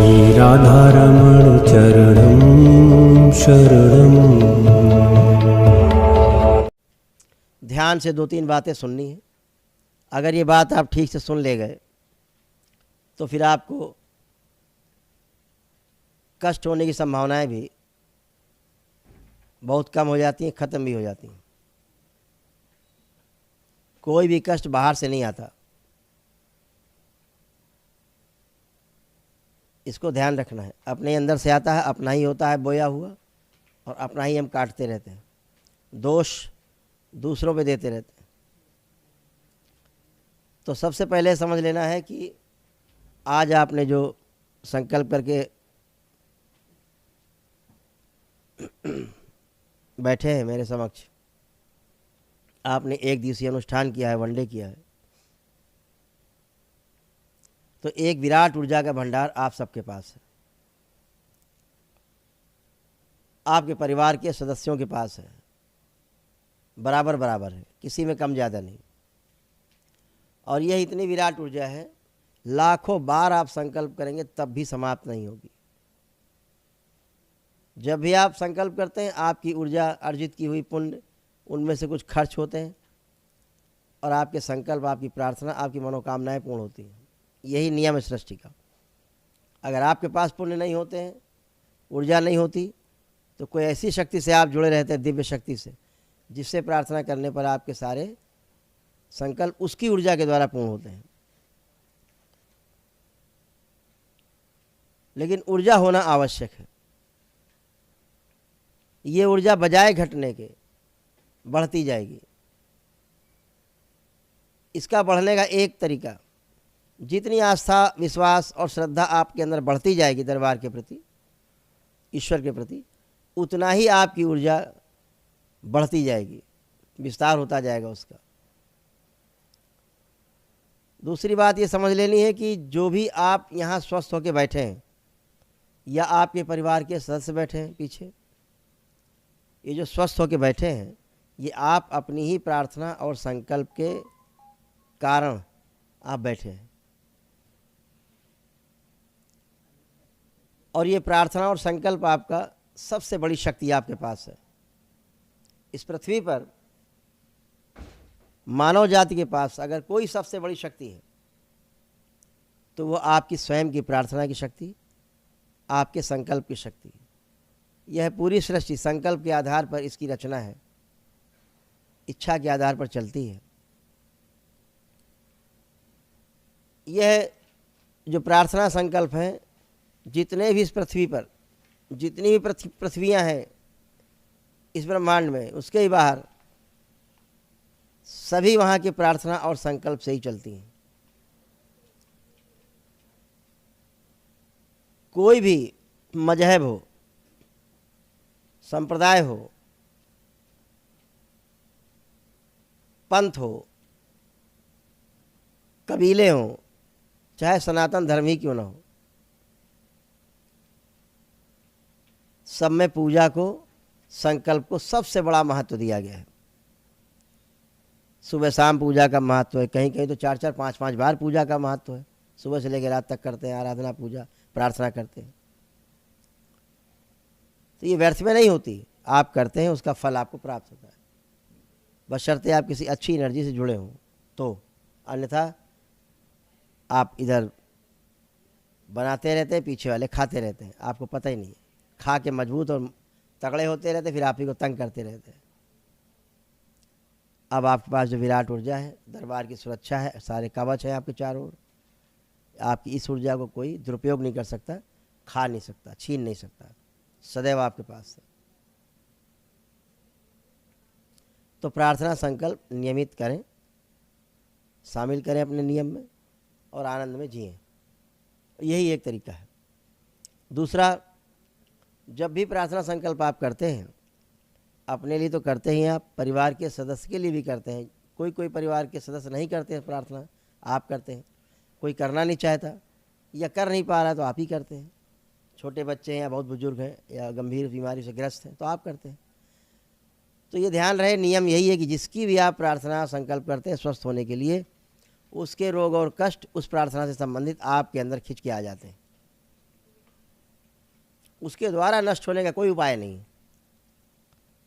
श्री राधारमण चरणं शरणं। ध्यान से 2-3 बातें सुननी है। अगर ये बात आप ठीक से सुन ले गए तो फिर आपको कष्ट होने की संभावनाएं भी बहुत कम हो जाती हैं, ख़त्म भी हो जाती हैं। कोई भी कष्ट बाहर से नहीं आता, इसको ध्यान रखना है। अपने अंदर से आता है, अपना ही होता है बोया हुआ, और अपना ही हम काटते रहते हैं, दोष दूसरों पे देते रहते हैं। तो सबसे पहले समझ लेना है कि आज आपने जो संकल्प करके बैठे हैं मेरे समक्ष, आपने एक दिवसीय अनुष्ठान किया है, वनडे किया है, तो एक विराट ऊर्जा का भंडार आप सबके पास है, आपके परिवार के सदस्यों के पास है, बराबर बराबर है, किसी में कम ज़्यादा नहीं। और यह इतनी विराट ऊर्जा है, लाखों बार आप संकल्प करेंगे तब भी समाप्त नहीं होगी। जब भी आप संकल्प करते हैं, आपकी ऊर्जा, अर्जित की हुई पुण्य, उनमें से कुछ खर्च होते हैं और आपके संकल्प, आपकी प्रार्थना, आपकी मनोकामनाएं पूर्ण होती हैं। यही नियम है सृष्टि का। अगर आपके पास पुण्य नहीं होते हैं, ऊर्जा नहीं होती, तो कोई ऐसी शक्ति से आप जुड़े रहते हैं, दिव्य शक्ति से, जिससे प्रार्थना करने पर आपके सारे संकल्प उसकी ऊर्जा के द्वारा पूर्ण होते हैं। लेकिन ऊर्जा होना आवश्यक है। ये ऊर्जा बजाय घटने के बढ़ती जाएगी। इसका बढ़ने का एक तरीका, जितनी आस्था, विश्वास और श्रद्धा आपके अंदर बढ़ती जाएगी दरबार के प्रति, ईश्वर के प्रति, उतना ही आपकी ऊर्जा बढ़ती जाएगी, विस्तार होता जाएगा उसका। दूसरी बात ये समझ लेनी है कि जो भी आप यहाँ स्वस्थ होकर बैठे हैं या आपके परिवार के सदस्य बैठे हैं पीछे, ये जो स्वस्थ होकर बैठे हैं, ये आप अपनी ही प्रार्थना और संकल्प के कारण आप बैठे हैं। और ये प्रार्थना और संकल्प आपका सबसे बड़ी शक्ति आपके पास है। इस पृथ्वी पर मानव जाति के पास अगर कोई सबसे बड़ी शक्ति है तो वो आपकी स्वयं की प्रार्थना की शक्ति, आपके संकल्प की शक्ति। यह पूरी सृष्टि संकल्प के आधार पर इसकी रचना है, इच्छा के आधार पर चलती है। यह जो प्रार्थना संकल्प हैं, जितने भी इस पृथ्वी पर, जितनी भी पृथ्वियाँ हैं इस ब्रह्मांड में, उसके ही बाहर, सभी वहाँ की प्रार्थना और संकल्प से ही चलती हैं। कोई भी मजहब हो, संप्रदाय हो, पंथ हो, कबीले हों, चाहे सनातन धर्म ही क्यों ना हो, सब में पूजा को, संकल्प को सबसे बड़ा महत्व दिया गया है। सुबह शाम पूजा का महत्व है, कहीं कहीं तो 4-4, 5-5 बार पूजा का महत्व है। सुबह से लेकर रात तक करते हैं, आराधना, पूजा, प्रार्थना करते हैं। तो ये व्यर्थ में नहीं होती, आप करते हैं, उसका फल आपको प्राप्त होता है, बशर्ते आप किसी अच्छी एनर्जी से जुड़े हों तो। अन्यथा आप इधर बनाते रहते हैं, पीछे वाले खाते रहते हैं, आपको पता ही नहीं है। खा के मजबूत और तगड़े होते रहते, फिर आप ही को तंग करते रहते हैं। अब आपके पास जो विराट ऊर्जा है, दरबार की सुरक्षा है, सारे कवच हैं आपके चारों ओर, आपकी इस ऊर्जा को कोई दुरुपयोग नहीं कर सकता, खा नहीं सकता, छीन नहीं सकता, सदैव आपके पास है। तो प्रार्थना संकल्प नियमित करें, शामिल करें अपने नियम में और आनंद में जिएं। यही एक तरीका है। दूसरा, जब भी प्रार्थना संकल्प आप करते हैं, अपने लिए तो करते ही हैं आप, परिवार के सदस्य के लिए भी करते हैं। कोई कोई परिवार के सदस्य नहीं करते हैं प्रार्थना, आप करते हैं। कोई करना नहीं चाहता या कर नहीं पा रहा तो आप ही करते हैं। छोटे बच्चे हैं या बहुत बुजुर्ग हैं या गंभीर बीमारी से ग्रस्त हैं तो आप करते हैं। तो ये ध्यान रहे, नियम यही है कि जिसकी भी आप प्रार्थना संकल्प करते हैं स्वस्थ होने के लिए, उसके रोग और कष्ट उस प्रार्थना से संबंधित आपके अंदर खिंच के आ जाते हैं। उसके द्वारा नष्ट होने का कोई उपाय नहीं,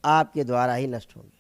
आपके द्वारा ही नष्ट होंगे।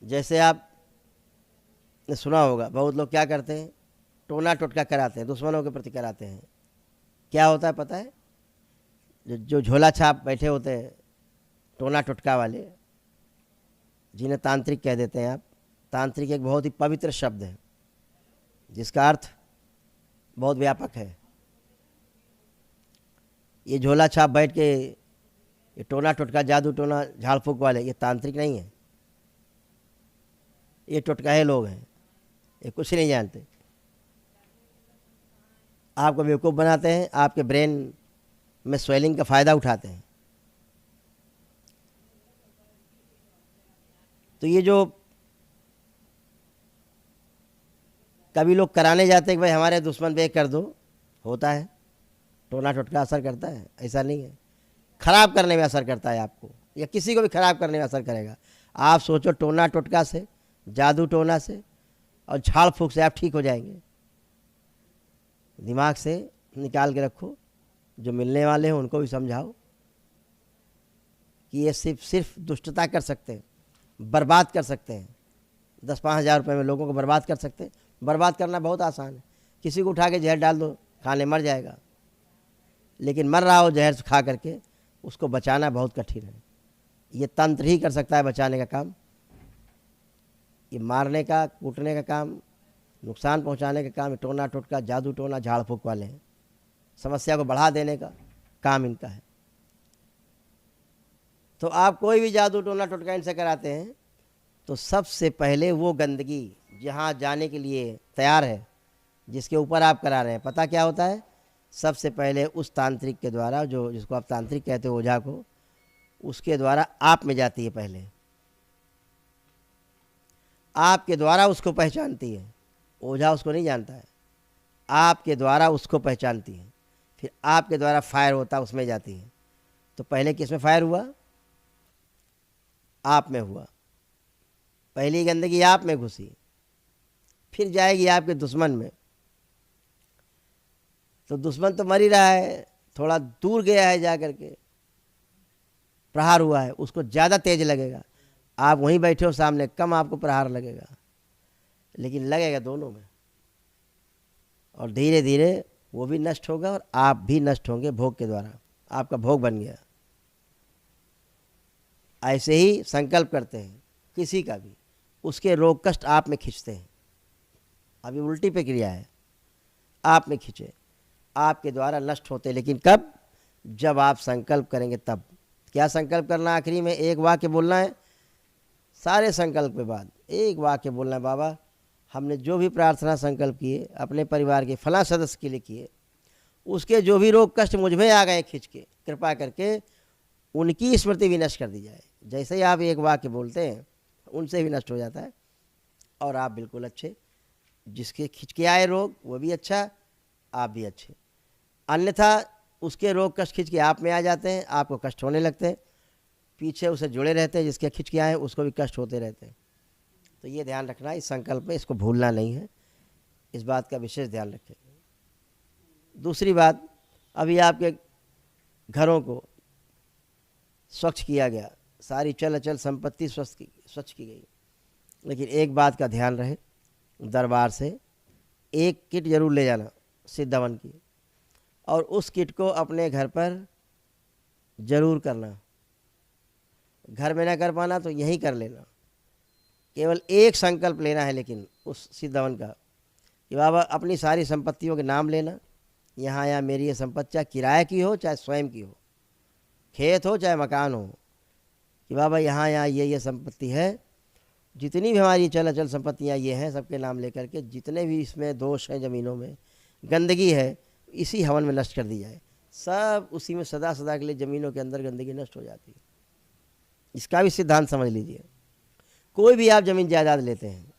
जैसे आपने सुना होगा, बहुत लोग क्या करते हैं, टोना टोटका कराते हैं, दुश्मनों के प्रति कराते हैं। क्या होता है पता है? जो झोला छाप बैठे होते हैं, टोना टोटका वाले, जिन्हें तांत्रिक कह देते हैं आप। तांत्रिक एक बहुत ही पवित्र शब्द है जिसका अर्थ बहुत व्यापक है। ये झोला छाप बैठ के ये टोना टोटका, जादू टोना, झाड़ फूक वाले, ये तांत्रिक नहीं है, ये टोटकाहे लोग हैं, ये कुछ नहीं जानते। आपको बेवकूफ़ बनाते हैं, आपके ब्रेन में स्वेलिंग का फ़ायदा उठाते हैं। तो ये जो कभी लोग कराने जाते हैं कि भाई हमारे दुश्मन पे कर दो, होता है टोना टोटका असर करता है? ऐसा नहीं है। खराब करने में असर करता है आपको, या किसी को भी खराब करने में असर करेगा। आप सोचो टोना टोटका से, जादू टोना से और झाड़ फूक से आप ठीक हो जाएंगे। दिमाग से निकाल के रखो। जो मिलने वाले हैं उनको भी समझाओ कि ये सिर्फ दुष्टता कर सकते हैं, बर्बाद कर सकते हैं। 10-5 हज़ार रुपये में लोगों को बर्बाद कर सकते हैं। बर्बाद करना बहुत आसान है, किसी को उठा के जहर डाल दो, खाने मर जाएगा। लेकिन मर रहा हो जहर खा करके, उसको बचाना बहुत कठिन है। ये तंत्र ही कर सकता है बचाने का काम। ये मारने का, कूटने का काम, नुकसान पहुंचाने का काम टोना टोटका, जादू टोना, झाड़ फूक वाले हैं। समस्या को बढ़ा देने का काम इनका है। तो आप कोई भी जादू टोना टोटका इनसे कराते हैं तो सबसे पहले वो गंदगी जहाँ जाने के लिए तैयार है, जिसके ऊपर आप करा रहे हैं, पता क्या होता है? सबसे पहले उस तांत्रिक के द्वारा, जो जिसको आप तांत्रिक कहते हो, ओझा को, उसके द्वारा आप में जाती है। पहले आपके द्वारा उसको पहचानती है, ओझा उसको नहीं जानता है। आपके द्वारा उसको पहचानती है, फिर आपके द्वारा फायर होता, उसमें जाती है। तो पहले किस में फायर हुआ? आप में हुआ। पहली गंदगी आप में घुसी, फिर जाएगी आपके दुश्मन में। तो दुश्मन तो मर ही रहा है, थोड़ा दूर गया है, जा करके प्रहार हुआ है, उसको ज़्यादा तेज लगेगा। आप वहीं बैठे हो सामने, कम आपको प्रहार लगेगा, लेकिन लगेगा दोनों में। और धीरे धीरे वो भी नष्ट होगा और आप भी नष्ट होंगे भोग के द्वारा। आपका भोग बन गया। ऐसे ही संकल्प करते हैं किसी का भी, उसके रोग कष्ट आप में खींचते हैं। अभी उल्टी प्रक्रिया है, आप में खींचे, आपके द्वारा नष्ट होते। लेकिन कब? जब आप संकल्प करेंगे तब। क्या संकल्प करना? आखिरी में एक वाक्य बोलना है। सारे संकल्प के बाद एक वाक्य बोलना है, बाबा हमने जो भी प्रार्थना संकल्प किए अपने परिवार के फला सदस्य के लिए किए, उसके जो भी रोग कष्ट मुझ में आ गए खींच के, कृपा करके उनकी स्मृति भी नष्ट कर दी जाए। जैसे ही आप एक वाक्य बोलते हैं, उनसे भी नष्ट हो जाता है और आप बिल्कुल अच्छे। जिसके खींच के आए रोग वो भी अच्छा, आप भी अच्छे। अन्यथा उसके रोग कष्ट खींच के आप में आ जाते हैं, आपको कष्ट होने लगते हैं, पीछे उसे जुड़े रहते हैं, जिसके खींच के आए उसको भी कष्ट होते रहते हैं। तो ये ध्यान रखना, इस संकल्प में इसको भूलना नहीं है, इस बात का विशेष ध्यान रखें। दूसरी बात, अभी आपके घरों को स्वच्छ किया गया, सारी चल अचल संपत्ति स्वच्छ की गई, लेकिन एक बात का ध्यान रहे, दरबार से एक किट जरूर ले जाना सिद्ध हवन की, और उस किट को अपने घर पर जरूर करना। घर में ना कर पाना तो यहीं कर लेना। केवल एक संकल्प लेना है लेकिन उस सिद्ध हवन का, कि बाबा अपनी सारी संपत्तियों के नाम लेना। यहाँ या मेरी ये संपत्ति चाहे किराए की हो चाहे स्वयं की हो, खेत हो चाहे मकान हो, कि बाबा यहाँ ये संपत्ति है, जितनी भी हमारी चल अचल संपत्तियाँ ये हैं, सबके नाम लेकर के जितने भी इसमें दोष हैं, ज़मीनों में गंदगी है, इसी हवन में नष्ट कर दी जाए। सब उसी में सदा सदा के लिए ज़मीनों के अंदर गंदगी नष्ट हो जाती है। इसका भी सिद्धांत समझ लीजिए। कोई भी आप ज़मीन जायदाद लेते हैं,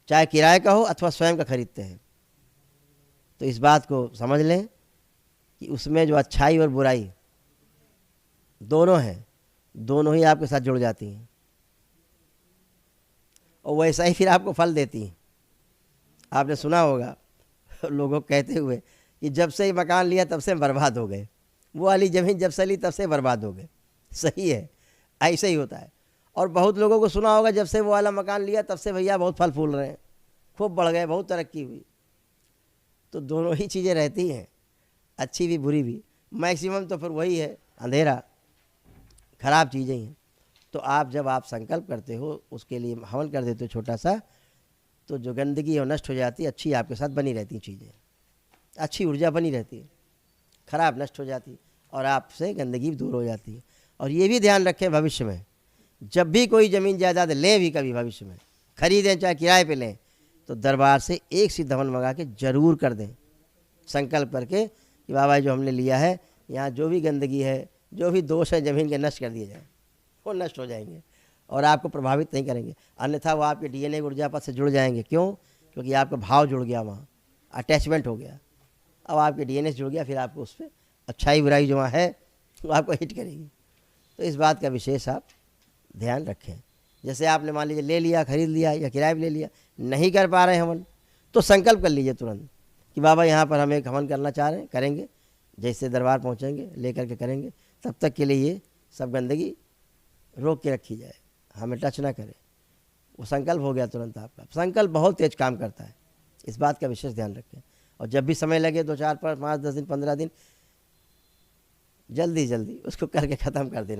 चाहे किराए का हो अथवा स्वयं का खरीदते हैं, तो इस बात को समझ लें कि उसमें जो अच्छाई और बुराई दोनों हैं, दोनों ही आपके साथ जुड़ जाती हैं। और वैसा ही फिर आपको फल देती हैं। आपने सुना होगा लोगों को कहते हुए कि जब से ही मकान लिया तब से बर्बाद हो गए, वो वाली ज़मीन जब से ली तब से बर्बाद हो गए। सही है, ऐसे ही होता है। और बहुत लोगों को सुना होगा जब से वो वाला मकान लिया तब से भैया बहुत फल फूल रहे हैं, खूब बढ़ गए, बहुत तरक्की हुई। तो दोनों ही चीज़ें रहती हैं, अच्छी भी बुरी भी। मैक्सिमम तो फिर वही है, अंधेरा, खराब चीज़ें हैं। तो आप जब आप संकल्प करते हो, उसके लिए हवन कर देते हो छोटा सा, तो जो गंदगी है वो नष्ट हो जाती है, अच्छी आपके साथ बनी रहती हैं चीज़ें, अच्छी ऊर्जा बनी रहती है, खराब नष्ट हो जाती है और आपसे गंदगी दूर हो जाती है। और ये भी ध्यान रखें, भविष्य में जब भी कोई ज़मीन जायदाद लें, भी कभी भविष्य में खरीदें चाहे किराए पे लें, तो दरबार से एक सिद्ध हवन मंगा के ज़रूर कर दें, संकल्प करके कि बाबा जो हमने लिया है, यहाँ जो भी गंदगी है, जो भी दोष है ज़मीन के, नष्ट कर दिए जाए, वो नष्ट हो जाएंगे और आपको प्रभावित नहीं करेंगे। अन्यथा वो आपके डीएनए ऊर्जा पर से जुड़ जाएंगे। क्यों? क्योंकि आपका भाव जुड़ गया, वहाँ अटैचमेंट हो गया। अब आपके डीएनए से जुड़ गया, फिर आपको उस पर अच्छाई बुराई जो वहाँ है वो आपको हिट करेगी। तो इस बात का विशेष आप ध्यान रखें। जैसे आपने मान लीजिए ले लिया, खरीद लिया या किराए पे ले लिया, नहीं कर पा रहे हैं हवन, तो संकल्प कर लीजिए तुरंत कि बाबा यहाँ पर हम एक हवन करना चाह रहे हैं, करेंगे, जैसे दरबार पहुँचेंगे लेकर के करेंगे, तब तक के लिए ये सब गंदगी रोक के रखी जाए, हमें टच ना करें। वो संकल्प हो गया तुरंत आपका। संकल्प बहुत तेज काम करता है, इस बात का विशेष ध्यान रखें। और जब भी समय लगे 2 4 5 10 दिन 15 दिन, जल्दी जल्दी उसको करके ख़त्म कर देना।